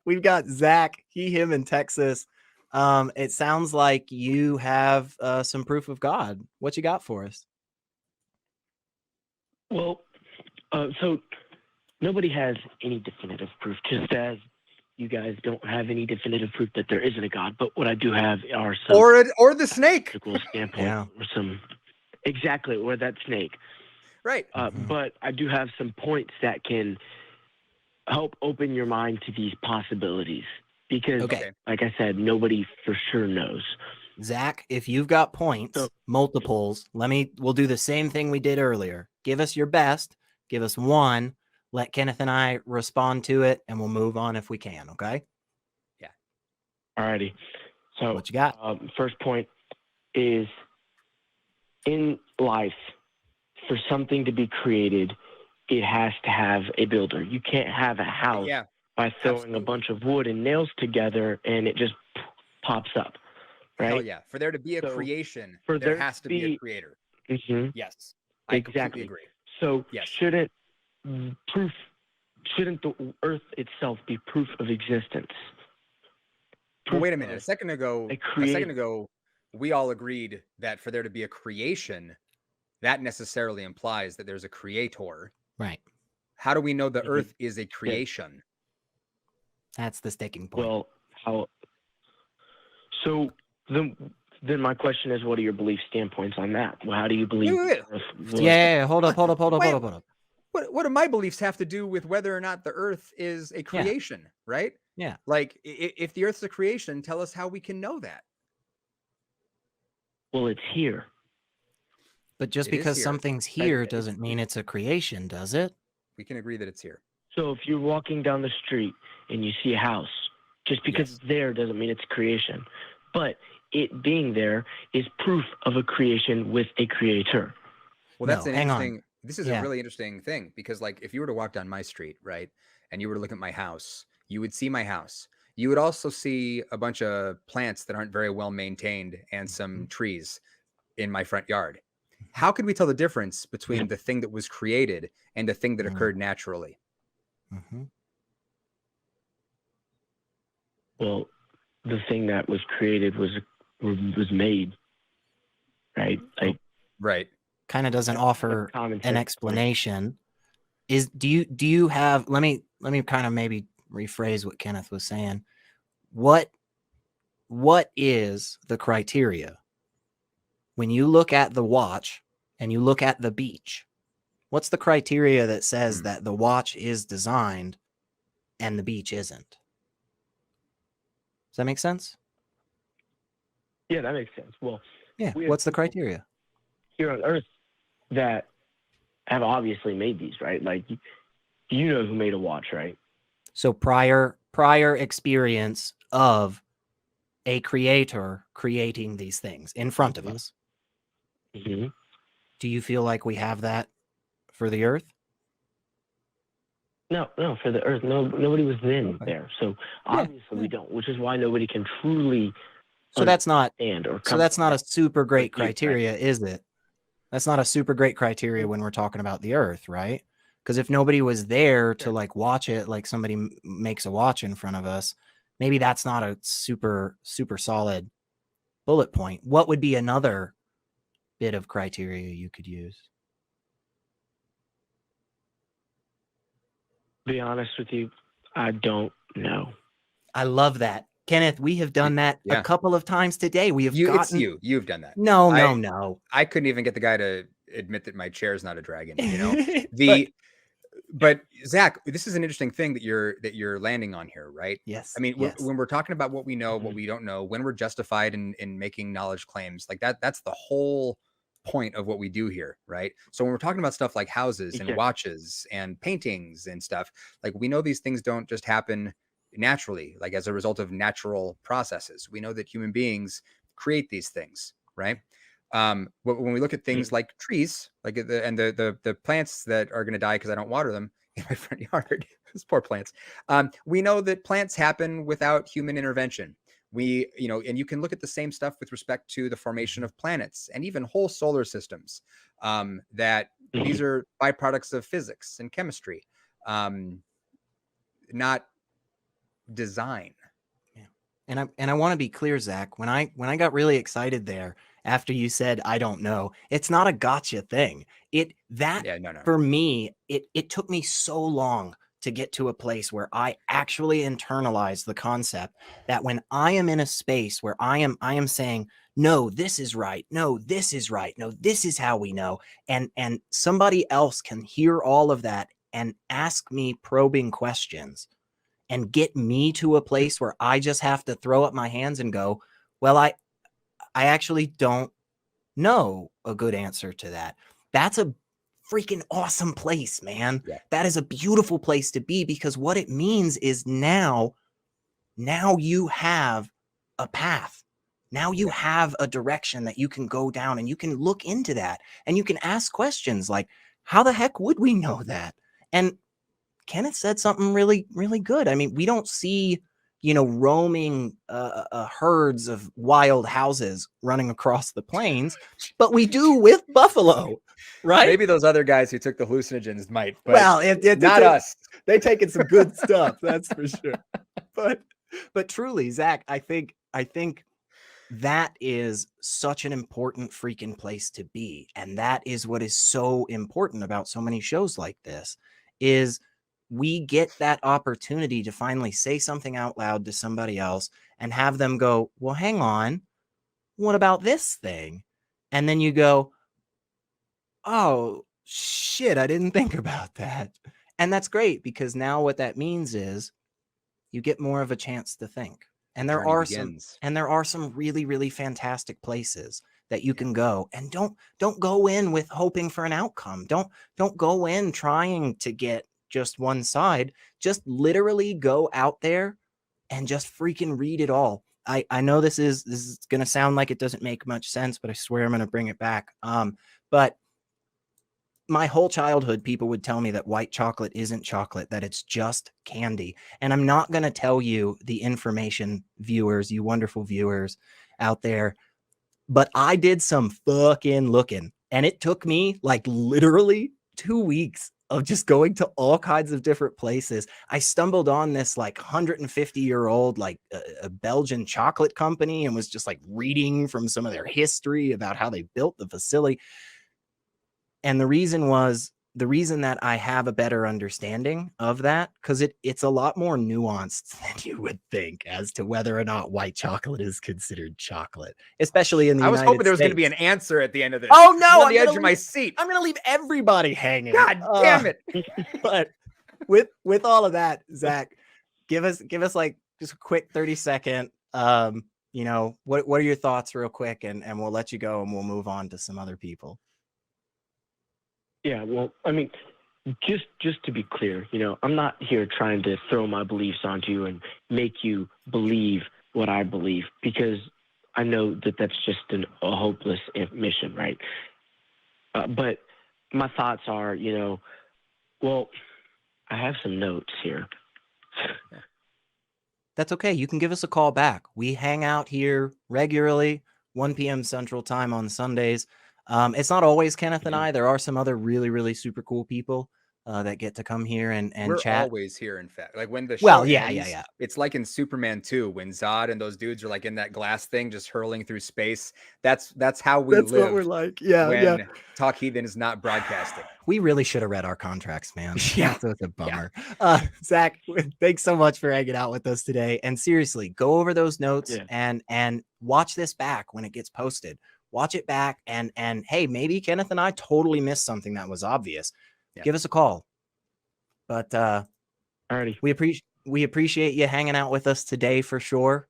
we've got Zach, he, him in Texas. It sounds like you have some proof of God. What you got for us? Well, so nobody has any definitive proof, just as you guys don't have any definitive proof that there isn't a God. But what I do have are some or the snake standpoint, or some or that snake, right? But I do have some points that can help open your mind to these possibilities, because, like I said, nobody for sure knows. Zach, if you've got points, multiples, we'll do the same thing we did earlier. Give us your best, give us one, let Kenneth and I respond to it, and we'll move on if we can, okay? Yeah. Alrighty. So what you got? First point is, in life, for something to be created, it has to have a builder. You can't have a house by throwing a bunch of wood and nails together and it just pops up. Right? Hell yeah. For there to be a creation, there has to be a creator. Mm-hmm. Yes. I completely agree. So shouldn't the earth itself be proof of existence? Well, wait a minute. A second ago, we all agreed that for there to be a creation, that necessarily implies that there's a creator. Right. How do we know the earth is a creation? That's the sticking point. Well, so then my question is, what are your belief standpoints on that? Well, how do you believe? Hold up. What do my beliefs have to do with whether or not the earth is a creation, right? Yeah. Like, if the earth's a creation, tell us how we can know that. Well, it's here. But just because something's here doesn't mean it's a creation, does it? We can agree that it's here. So if you're walking down the street and you see a house, just because it's there doesn't mean it's creation. But it being there is proof of a creation with a creator. Well, that's interesting. This is a really interesting thing, because, like, if you were to walk down my street, right, and you were to look at my house, you would see my house. You would also see a bunch of plants that aren't very well maintained and some trees in my front yard. How could we tell the difference between the thing that was created and the thing that occurred naturally? Well, the thing that was created was made, right? Right. Kind of doesn't offer an explanation. Do you have? Let me kind of maybe rephrase what Kenneth was saying. What is the criteria when you look at the watch and you look at the beach? What's the criteria that says that the watch is designed and the beach isn't? Does that make sense? Yeah, that makes sense. Well, what's the criteria here on Earth that have obviously made these, right? Like, you know who made a watch, right? So prior experience of a creator creating these things in front of us. Do you feel like we have that for the Earth? No, for the Earth, nobody was then there. So obviously we don't, which is why nobody can truly. So that's not a super great criteria, is it? That's not a super great criteria when we're talking about the Earth, right? Because if nobody was there to like watch it, like somebody makes a watch in front of us, maybe that's not a super solid bullet point. What would be another bit of criteria you could use? Be honest with you, I don't know. I love that. Kenneth, we have done that a couple of times today. We have It's you. You've done that. No. I couldn't even get the guy to admit that my chair is not a dragon, you know? But Zach, this is an interesting thing that you're landing on here, right? Yes. I mean, when we're talking about what we know, what we don't know, when we're justified in making knowledge claims, like that's the whole point of what we do here, right? So when we're talking about stuff like houses and watches and paintings and stuff, like, we know these things don't just happen naturally, like as a result of natural processes. We know that human beings create these things, right? When we look at things like trees, like the plants that are going to die because I don't water them in my front yard, those poor plants. We know that plants happen without human intervention. And you can look at the same stuff with respect to the formation of planets and even whole solar systems, that these are byproducts of physics and chemistry, not design. Yeah. And I want to be clear, Zach, when I got really excited there after you said, I don't know, it's not a gotcha thing. For me, it took me so long to get to a place where I actually internalize the concept that when I am in a space where I am saying, no, this is right. No, this is right. No, this is how we know. And somebody else can hear all of that and ask me probing questions and get me to a place where I just have to throw up my hands and go, well, I actually don't know a good answer to that. That's a freaking awesome place, man. Yeah. That is a beautiful place to be, because what it means is now you have a path. Now you have a direction that you can go down, and you can look into that, and you can ask questions like, how the heck would we know that? And Kenneth said something really, really good. I mean, we don't see, roaming herds of wild houses running across the plains, but we do with buffalo, right? Maybe those other guys who took the hallucinogens might, but not us. They taking some good stuff, that's for sure. But truly, Zach, I think that is such an important freaking place to be. And that is what is so important about so many shows like this, is we get that opportunity to finally say something out loud to somebody else and have them go, well, hang on, what about this thing? And then you go, oh, shit, I didn't think about that. And that's great, because now what that means is you get more of a chance to think. And there are some really, really fantastic places that you can go, and don't go in with hoping for an outcome. Don't go in trying to get just one side. Just literally go out there and just freaking read it all. I know this is going to sound like it doesn't make much sense, but I swear I'm going to bring it back. But my whole childhood, people would tell me that white chocolate isn't chocolate, that it's just candy. And I'm not going to tell you the information, viewers, you wonderful viewers out there, but I did some fucking looking, and it took me like literally 2 weeks of just going to all kinds of different places. I stumbled on this like 150-year-old, like a Belgian chocolate company, and was just like reading from some of their history about how they built the facility. And the reason that I have a better understanding of that, because it's a lot more nuanced than you would think as to whether or not white chocolate is considered chocolate, especially in the United States. I was hoping there was going to be an answer at the end of this. Oh, no, I'm on the edge of my seat. I'm going to leave everybody hanging. God damn it. But with all of that, Zach, give us like just a quick 30-second, what are your thoughts real quick, and we'll let you go and we'll move on to some other people. Yeah, well, I mean, just to be clear, I'm not here trying to throw my beliefs onto you and make you believe what I believe, because I know that that's just a hopeless mission, right? But my thoughts are, well, I have some notes here. That's okay. You can give us a call back. We hang out here regularly, 1 p.m. Central Time on Sundays. It's not always Kenneth and I. There are some other really, really super cool people that get to come here and we're chat. We're always here, in fact. Like when the show ends, yeah. It's like in Superman 2 when Zod and those dudes are like in that glass thing just hurling through space. That's how we live. That's what we're like. Yeah, when Talk Heathen is not broadcasting. We really should have read our contracts, man. Yeah, that's a bummer. Yeah. Zach, thanks so much for hanging out with us today. And seriously, go over those notes and watch this back when it gets posted. Watch it back, and hey, maybe Kenneth and I totally missed something that was obvious. Yeah. Give us a call. But alrighty, we appreciate you hanging out with us today for sure.